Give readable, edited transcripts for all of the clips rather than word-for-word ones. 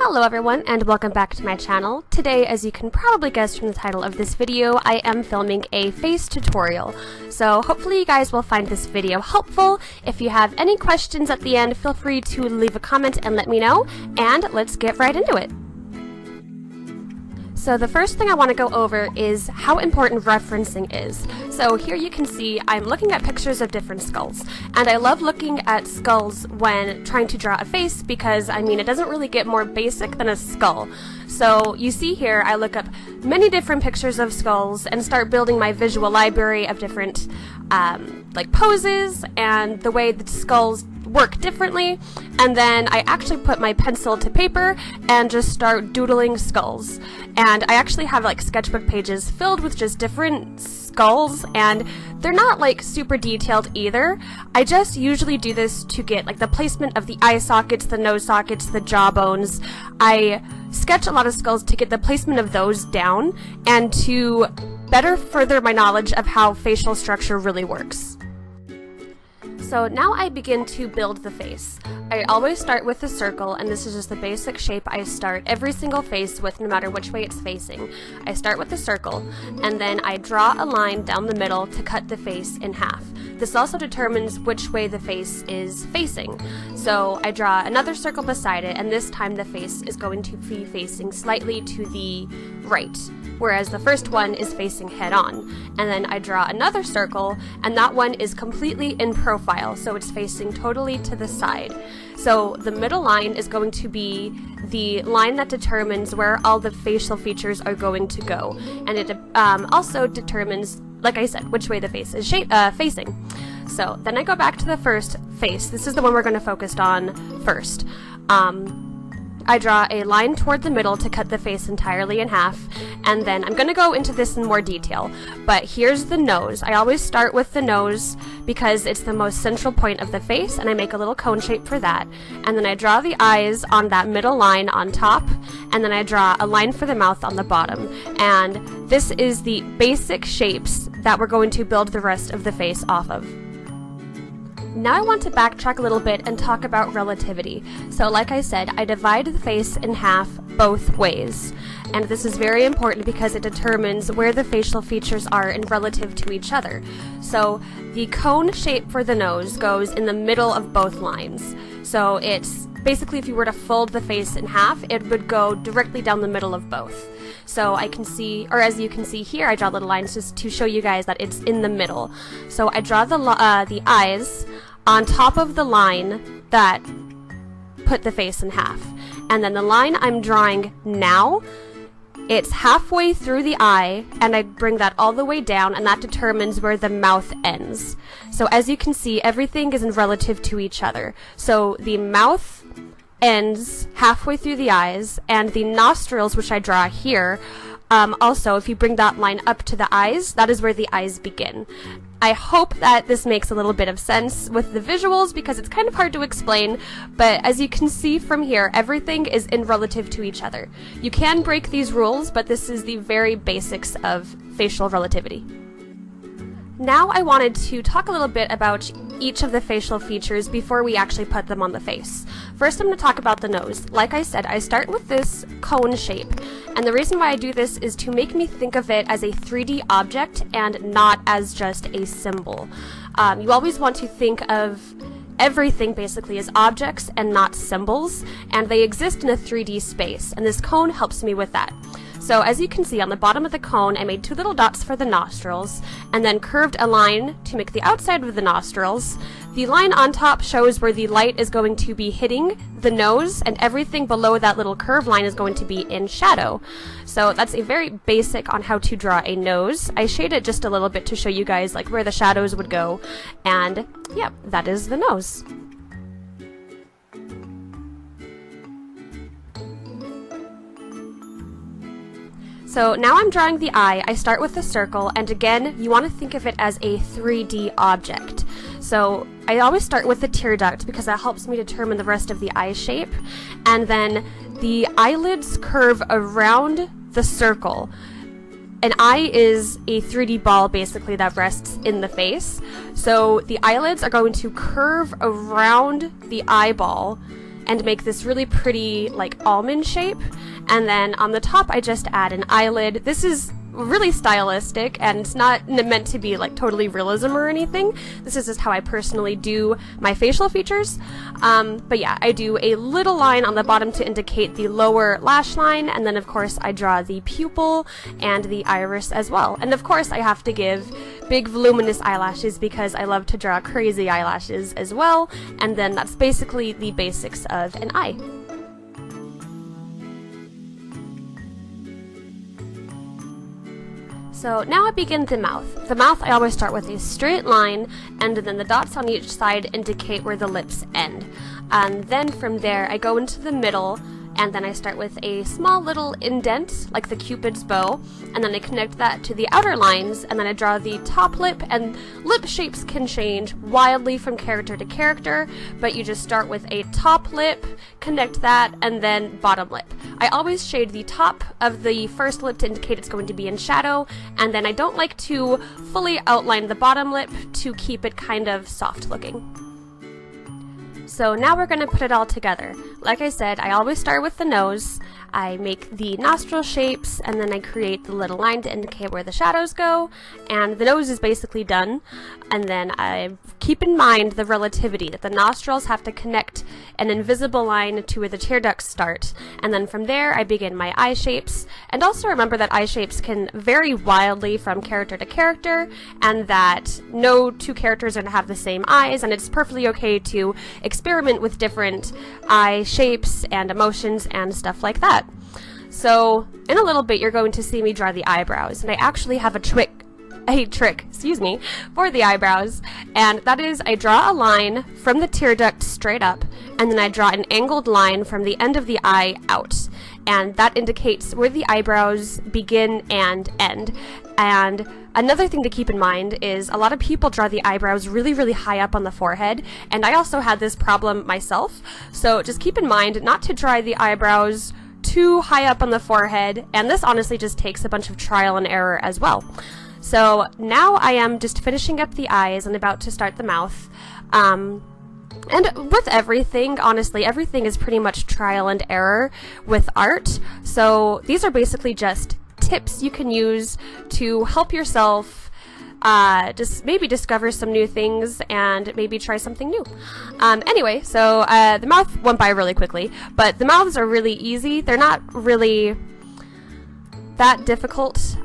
Hello everyone, and welcome back to my channel. Today, as you can probably guess from the title of this video, I am filming a face tutorial. So hopefully you guys will find this video helpful. If you have any questions at the end, feel free to leave a comment and let me know, and let's get right into it. So the first thing I want to go over is how important referencing is. So here you can see I'm looking at pictures of different skulls, and I love looking at skulls when trying to draw a face because, I mean, it doesn't really get more basic than a skull. So you see here I look up many different pictures of skulls and start building my visual library of different like poses and the way the skulls work differently, and then I actually put my pencil to paper and just start doodling skulls. And I actually have like sketchbook pages filled with just different skulls, and they're not like super detailed either. I just usually do this to get like the placement of the eye sockets, the nose sockets, the jawbones. I sketch a lot of skulls to get the placement of those down and to better further my knowledge of how facial structure really works. So now I begin to build the face. I always start with a circle, and this is just the basic shape I start every single face with, no matter which way it's facing. I start with a circle, and then I draw a line down the middle to cut the face in half. This also determines which way the face is facing. So I draw another circle beside it, and this time the face is going to be facing slightly to the right, whereas the first one is facing head on. And then I draw another circle, and that one is completely in profile, so it's facing totally to the side. So the middle line is going to be the line that determines where all the facial features are going to go, and it also determines, like I said, which way the face is facing. So then I go back to the first face. This is the one we're going to focus on first. I draw a line toward the middle to cut the face entirely in half, and then I'm going to go into this in more detail, but here's the nose. I always start with the nose because it's the most central point of the face, and I make a little cone shape for that, and then I draw the eyes on that middle line on top, and then I draw a line for the mouth on the bottom, and this is the basic shapes that we're going to build the rest of the face off of. Now I want to backtrack a little bit and talk about relativity. So like I said, I divide the face in half both ways. And this is very important because it determines where the facial features are in relative to each other. So the cone shape for the nose goes in the middle of both lines. So it's basically, if you were to fold the face in half, it would go directly down the middle of both. So I can see, or as you can see here, I draw little lines just to show you guys that it's in the middle. So I draw the eyes on top of the line that put the face in half. And then the line I'm drawing now, it's halfway through the eye, and I bring that all the way down, and that determines where the mouth ends. So as you can see, everything is in relative to each other. So the mouth ends halfway through the eyes, and the nostrils, which I draw here, also, if you bring that line up to the eyes, that is where the eyes begin. I hope that this makes a little bit of sense with the visuals because it's kind of hard to explain, but as you can see from here, everything is in relative to each other. You can break these rules, but this is the very basics of facial relativity. Now I wanted to talk a little bit about each of the facial features before we actually put them on the face. First, I'm going to talk about the nose. Like I said, I start with this cone shape, and the reason why I do this is to make me think of it as a 3D object and not as just a symbol. You always want to think of everything basically as objects and not symbols, and they exist in a 3D space, and this cone helps me with that. So as you can see on the bottom of the cone, I made two little dots for the nostrils, and then curved a line to make the outside of the nostrils. The line on top shows where the light is going to be hitting the nose, and everything below that little curved line is going to be in shadow. So that's a very basic on how to draw a nose. I shade it just a little bit to show you guys like where the shadows would go, and yeah, that is the nose. So now I'm drawing the eye. I start with a circle, and again, you want to think of it as a 3D object. So I always start with the tear duct because that helps me determine the rest of the eye shape, and then the eyelids curve around the circle. An eye is a 3D ball basically that rests in the face. So the eyelids are going to curve around the eyeball and make this really pretty like almond shape. And then on the top I just add an eyelid. This is really stylistic, and it's not meant to be like totally realism or anything. This is just how I personally do my facial features. But yeah, I do a little line on the bottom to indicate the lower lash line, and then of course I draw the pupil and the iris as well. And of course I have to give big voluminous eyelashes because I love to draw crazy eyelashes as well. And then that's basically the basics of an eye. So now I begin the mouth. The mouth I always start with a straight line, and then the dots on each side indicate where the lips end. And then from there I go into the middle, and then I start with a small little indent, like the Cupid's bow, and then I connect that to the outer lines, and then I draw the top lip. And lip shapes can change wildly from character to character, but you just start with a top lip, connect that, and then bottom lip. I always shade the top of the first lip to indicate it's going to be in shadow, and then I don't like to fully outline the bottom lip to keep it kind of soft looking. So now we're going to put it all together. Like I said, I always start with the nose. I make the nostril shapes, and then I create the little line to indicate where the shadows go, and the nose is basically done. And then I keep in mind the relativity, that the nostrils have to connect an invisible line to where the tear ducts start, and then from there I begin my eye shapes. And also remember that eye shapes can vary wildly from character to character, and that no two characters are going to have the same eyes, and it's perfectly okay to experiment with different eye shapes and emotions and stuff like that. So in a little bit you're going to see me draw the eyebrows, and I actually have a trick, for the eyebrows, and that is I draw a line from the tear duct straight up, and then I draw an angled line from the end of the eye out, and that indicates where the eyebrows begin and end. And another thing to keep in mind is a lot of people draw the eyebrows really, really high up on the forehead, and I also had this problem myself, so just keep in mind not to draw the eyebrows too high up on the forehead, and this honestly just takes a bunch of trial and error as well. So now I am just finishing up the eyes and about to start the mouth. And with everything, honestly, everything is pretty much trial and error with art. So these are basically just tips you can use to help yourself just maybe discover some new things and maybe try something new. Anyway, so the mouth went by really quickly, but the mouths are really easy. They're not really that difficult.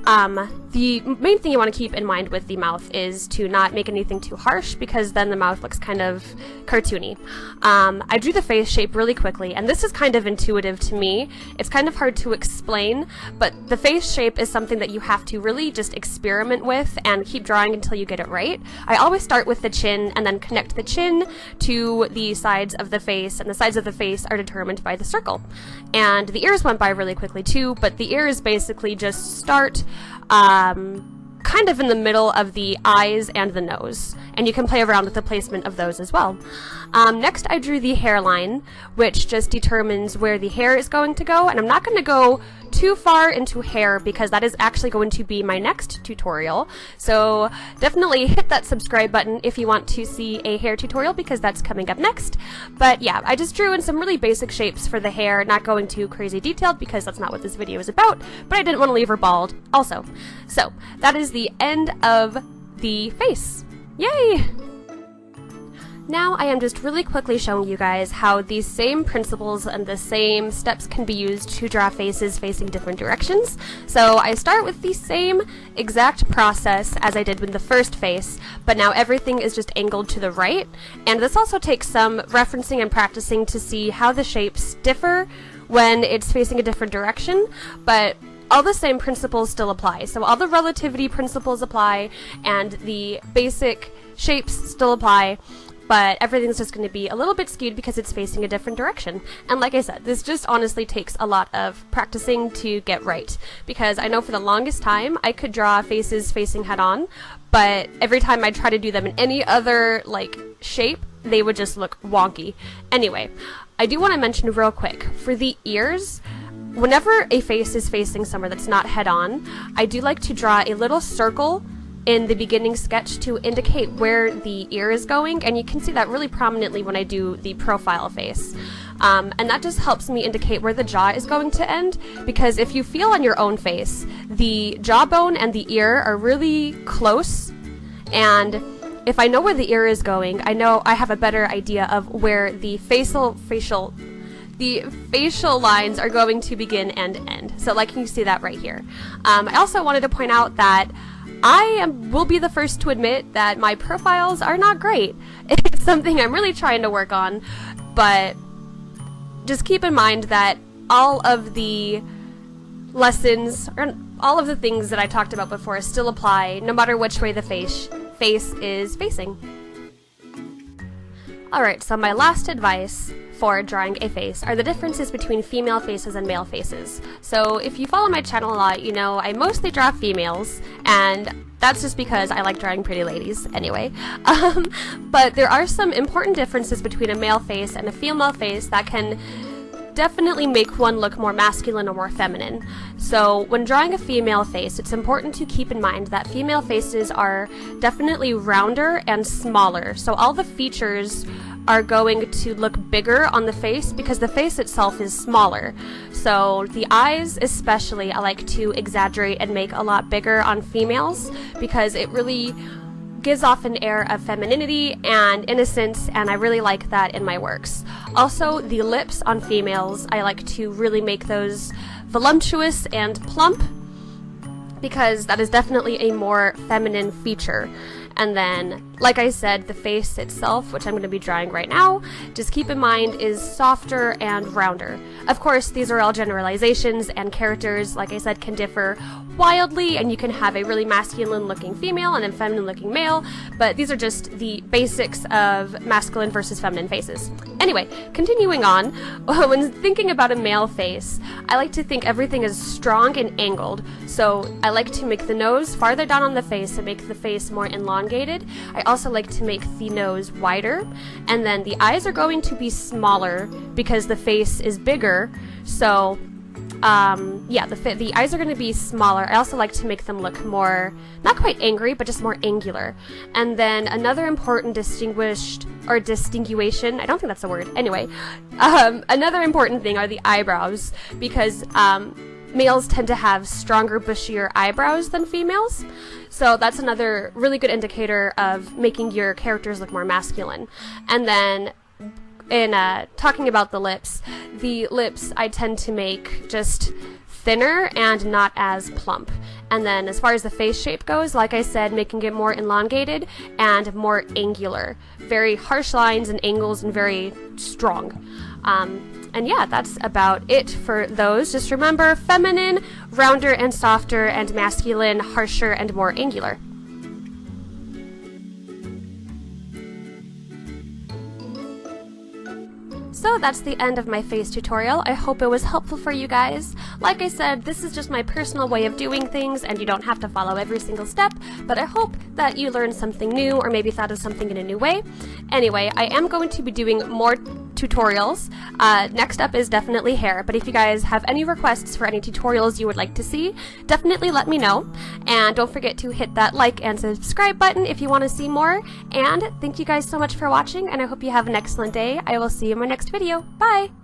The main thing you want to keep in mind with the mouth is to not make anything too harsh, because then the mouth looks kind of cartoony. I drew the face shape really quickly, and this is kind of intuitive to me. It's kind of hard to explain, but the face shape is something that you have to really just experiment with and keep drawing until you get it right. I always start with the chin and then connect the chin to the sides of the face, and the sides of the face are determined by the circle. And the ears went by really quickly too, but the ears basically just start kind of in the middle of the eyes and the nose, and you can play around with the placement of those as well. Next I drew the hairline, which just determines where the hair is going to go, and I'm not going to go too far into hair because that is actually going to be my next tutorial. So definitely hit that subscribe button if you want to see a hair tutorial, because that's coming up next. But yeah, I just drew in some really basic shapes for the hair, not going too crazy detailed because that's not what this video is about, but I didn't want to leave her bald also. So that is the end of the face. Yay! Now I am just really quickly showing you guys how these same principles and the same steps can be used to draw faces facing different directions. So I start with the same exact process as I did with the first face, but now everything is just angled to the right. And this also takes some referencing and practicing to see how the shapes differ when it's facing a different direction, but all the same principles still apply. So all the relativity principles apply, and the basic shapes still apply, but everything's just going to be a little bit skewed because it's facing a different direction. And like I said, this just honestly takes a lot of practicing to get right, because I know for the longest time I could draw faces facing head on, but every time I try to do them in any other like shape, they would just look wonky. Anyway, I do want to mention real quick, for the ears, whenever a face is facing somewhere that's not head on, I do like to draw a little circle in the beginning sketch to indicate where the ear is going, and you can see that really prominently when I do the profile face. And that just helps me indicate where the jaw is going to end, because if you feel on your own face, the jawbone and the ear are really close, and if I know where the ear is going, I know I have a better idea of where the facial lines are going to begin and end. So like you see that right here. I also wanted to point out that will be the first to admit that my profiles are not great. It's something I'm really trying to work on, but just keep in mind that all of the lessons, or all of the things that I talked about before, still apply no matter which way the face is facing. Alright, so my last advice for drawing a face are the differences between female faces and male faces. So if you follow my channel a lot, you know I mostly draw females, and that's just because I like drawing pretty ladies anyway. But there are some important differences between a male face and a female face that can definitely make one look more masculine or more feminine. So when drawing a female face, it's important to keep in mind that female faces are definitely rounder and smaller. So all the features are going to look bigger on the face because the face itself is smaller. So the eyes especially, I like to exaggerate and make a lot bigger on females because it really gives off an air of femininity and innocence, and I really like that in my works. Also, the lips on females, I like to really make those voluptuous and plump because that is definitely a more feminine feature. And then, like I said, the face itself, which I'm going to be drawing right now, just keep in mind is softer and rounder. Of course, these are all generalizations, and characters, like I said, can differ wildly, and you can have a really masculine looking female and a feminine looking male, but these are just the basics of masculine versus feminine faces. Anyway, continuing on, when thinking about a male face, I like to think everything is strong and angled, so I like to make the nose farther down on the face and make the face more elongated. I also like to make the nose wider, and then the eyes are going to be smaller because the face is bigger, so yeah, the eyes are going to be smaller. I also like to make them look more, not quite angry, but just more angular. And then another important distinguishing, I don't think that's a word, anyway, another important thing are the eyebrows, because males tend to have stronger, bushier eyebrows than females. So that's another really good indicator of making your characters look more masculine. And then in talking about the lips I tend to make just thinner and not as plump. And then as far as the face shape goes, like I said, making it more elongated and more angular. Very harsh lines and angles and very strong. And yeah, that's about it for those. Just remember, feminine, rounder and softer, and masculine, harsher and more angular. So that's the end of my face tutorial. I hope it was helpful for you guys. Like I said, this is just my personal way of doing things, and you don't have to follow every single step, but I hope that you learned something new or maybe thought of something in a new way. Anyway, I am going to be doing more tutorials. Next up is definitely hair, but if you guys have any requests for any tutorials you would like to see, definitely let me know. And don't forget to hit that like and subscribe button if you want to see more. And thank you guys so much for watching, and I hope you have an excellent day. I will see you in my next video. Bye!